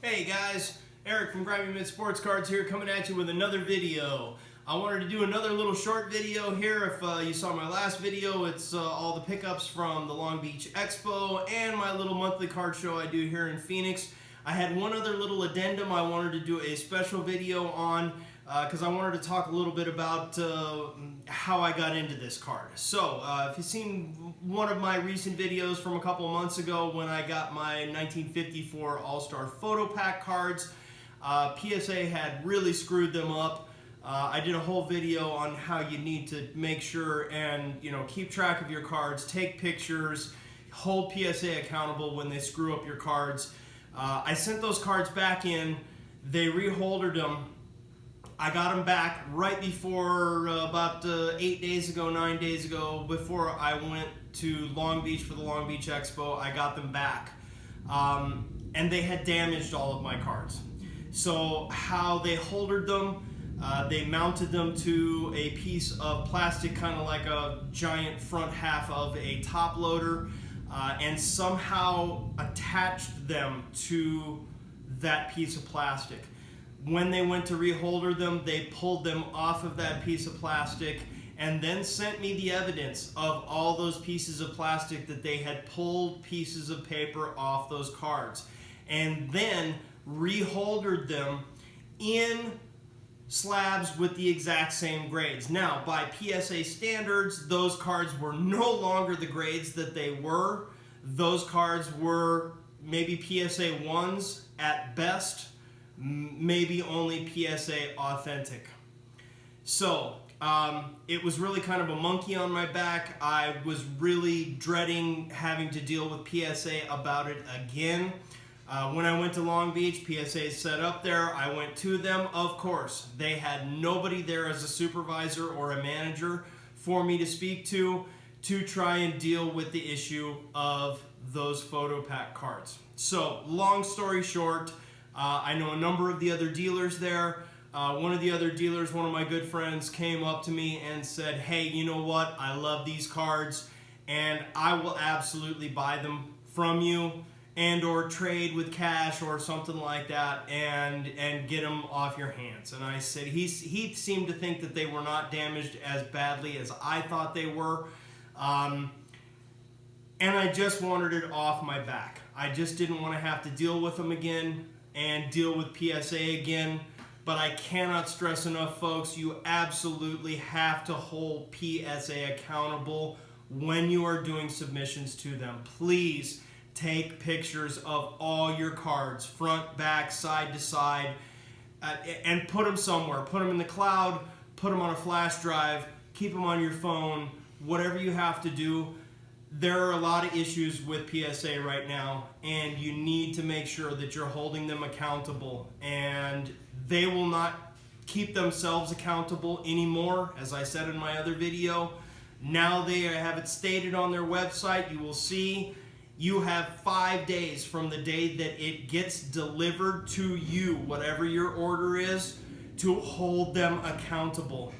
Hey guys, Eric from Grimy Mid Sports Cards here, coming at you with another video. I wanted to do another little short video here. If you saw my last video, it's all the pickups from the Long Beach Expo and my little monthly card show I do here in Phoenix. I had one other little addendum I wanted to do a special video on because I wanted to talk a little bit about how I got into this card. So, if you've seen one of my recent videos from a couple of months ago when I got my 1954 All-Star Photo Pack cards, PSA had really screwed them up. I did a whole video on how you need to make sure and keep track of your cards, take pictures, hold PSA accountable when they screw up your cards. I sent those cards back in, they reholdered them. I got them back right before about 9 days ago, before I went to Long Beach for the Long Beach Expo. I got them back. And they had damaged all of my cards. So how they holdered them, they mounted them to a piece of plastic, kind of like a giant front half of a top loader, and somehow attached them to that piece of plastic. When they went to reholder them, they pulled them off of that piece of plastic and then sent me the evidence of all those pieces of plastic that they had pulled pieces of paper off those cards, and then reholdered them in slabs with the exact same grades. Now, by PSA standards, those cards were no longer the grades that they were. Those cards were maybe PSA 1s at best, maybe only PSA authentic. So it was really kind of a monkey on my back. I was really dreading having to deal with PSA about it again. When I went to Long Beach, PSA set up there. I went to them. Of course, they had nobody there as a supervisor or a manager for me to speak to try and deal with the issue of those photo pack cards. So, long story short, I know a number of the other dealers there. One of the other dealers, one of my good friends, came up to me and said, hey, you know what? I love these cards and I will absolutely buy them from you and or trade with cash or something like that and get them off your hands. And I said, he seemed to think that they were not damaged as badly as I thought they were. And I just wanted it off my back. I just didn't want to have to deal with them again and deal with PSA again. But I cannot stress enough, folks, you absolutely have to hold PSA accountable when you are doing submissions to them. Please take pictures of all your cards, front, back, side to side, and put them somewhere. Put them in the cloud, put them on a flash drive, keep them on your phone, whatever you have to do. There are a lot of issues with PSA right now, and you need to make sure that you're holding them accountable, and they will not keep themselves accountable anymore. As I said in my other video, now they have it stated on their website. You will see you have 5 days from the day that it gets delivered to you, whatever your order is, to hold them accountable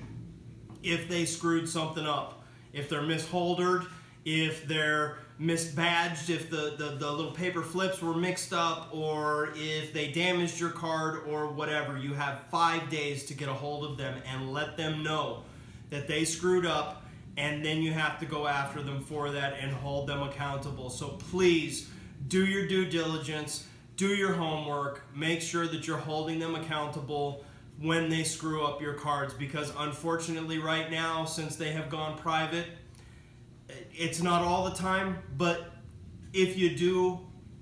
if they screwed something up, if they're misholdered, if they're misbadged, if the little paper flips were mixed up, or if they damaged your card or whatever. You have 5 days to get a hold of them and let them know that they screwed up, and then you have to go after them for that and hold them accountable. So please do your due diligence, do your homework, make sure that you're holding them accountable when they screw up your cards, because unfortunately right now, since they have gone private, it's not all the time, but if you do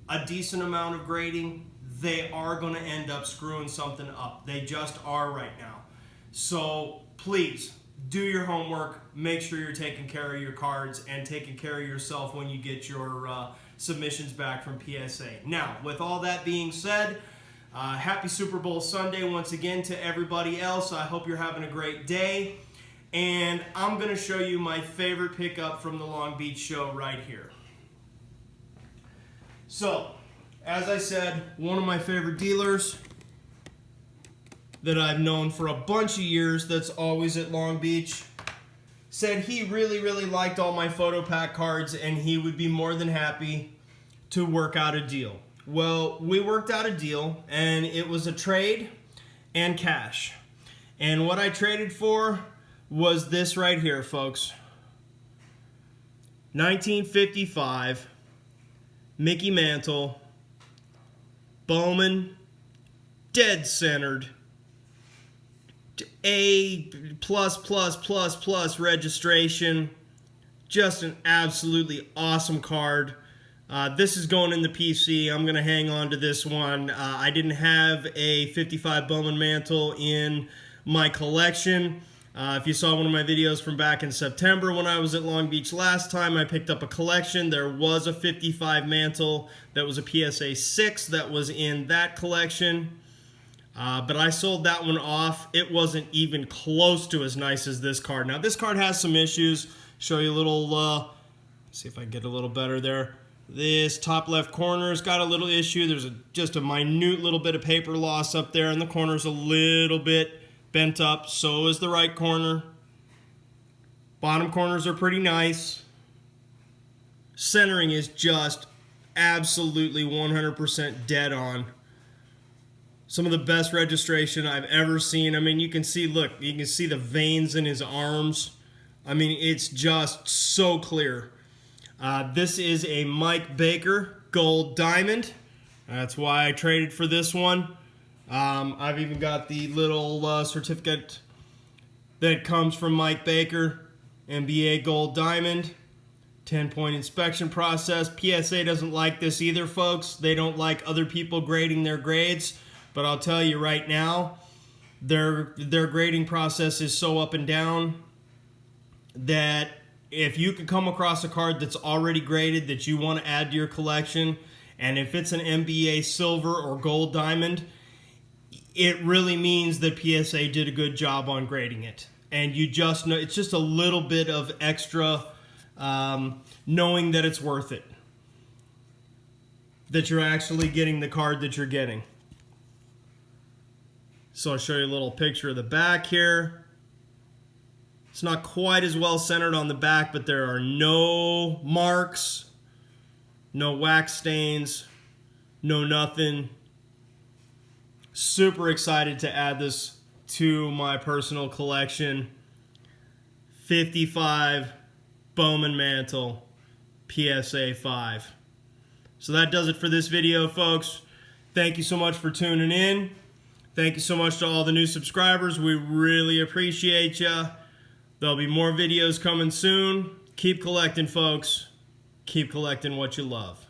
a decent amount of grading, they are going to end up screwing something up. They just are right now. So please do your homework, make sure you're taking care of your cards and taking care of yourself when you get your submissions back from PSA. Now, with all that being said, happy Super Bowl Sunday once again to everybody else. I hope you're having a great day. And I'm going to show you my favorite pickup from the Long Beach show right here. So, as I said, one of my favorite dealers that I've known for a bunch of years that's always at Long Beach said he really liked all my photo pack cards and he would be more than happy to work out a deal. Well, we worked out a deal, and it was a trade and cash. And what I traded for was this right here, folks. 1955 Mickey Mantle, Bowman, dead centered, A++++ registration. Just an absolutely awesome card. This is going in the PC. I'm going to hang on to this one. I didn't have a 55 Bowman Mantle in my collection. If you saw one of my videos from back in September when I was at Long Beach last time, I picked up a collection. There was a 55 Mantle that was a PSA 6 that was in that collection. But I sold that one off. It wasn't even close to as nice as this card. Now, this card has some issues. Show you a little, see if I can get a little better there. This top left corner's got a little issue. There's just a minute little bit of paper loss up there, and the corner's a little bit bent up. So is the right corner. Bottom corners are pretty nice. Centering is just absolutely 100% dead on. Some of the best registration I've ever seen. I mean, you can see, look, you can see the veins in his arms. I mean, it's just so clear. This is a Mike Baker Gold Diamond. That's why I traded for this one. I've even got the little certificate that comes from Mike Baker, NBA Gold Diamond, 10-point inspection process. PSA doesn't like this either, folks. They don't like other people grading their grades, but I'll tell you right now, their grading process is so up and down that if you can come across a card that's already graded that you want to add to your collection, and if it's an NBA Silver or Gold Diamond, it really means that PSA did a good job on grading it. And you just know, it's just a little bit of extra knowing that it's worth it. That you're actually getting the card that you're getting. So I'll show you a little picture of the back here. It's not quite as well centered on the back, but there are no marks, no wax stains, no nothing. Super excited to add this to my personal collection. 55 Bowman Mantle PSA 5. So that does it for this video, folks. Thank you so much for tuning in. Thank you so much to all the new subscribers. We really appreciate you. There'll be more videos coming soon. Keep collecting, folks. Keep collecting what you love.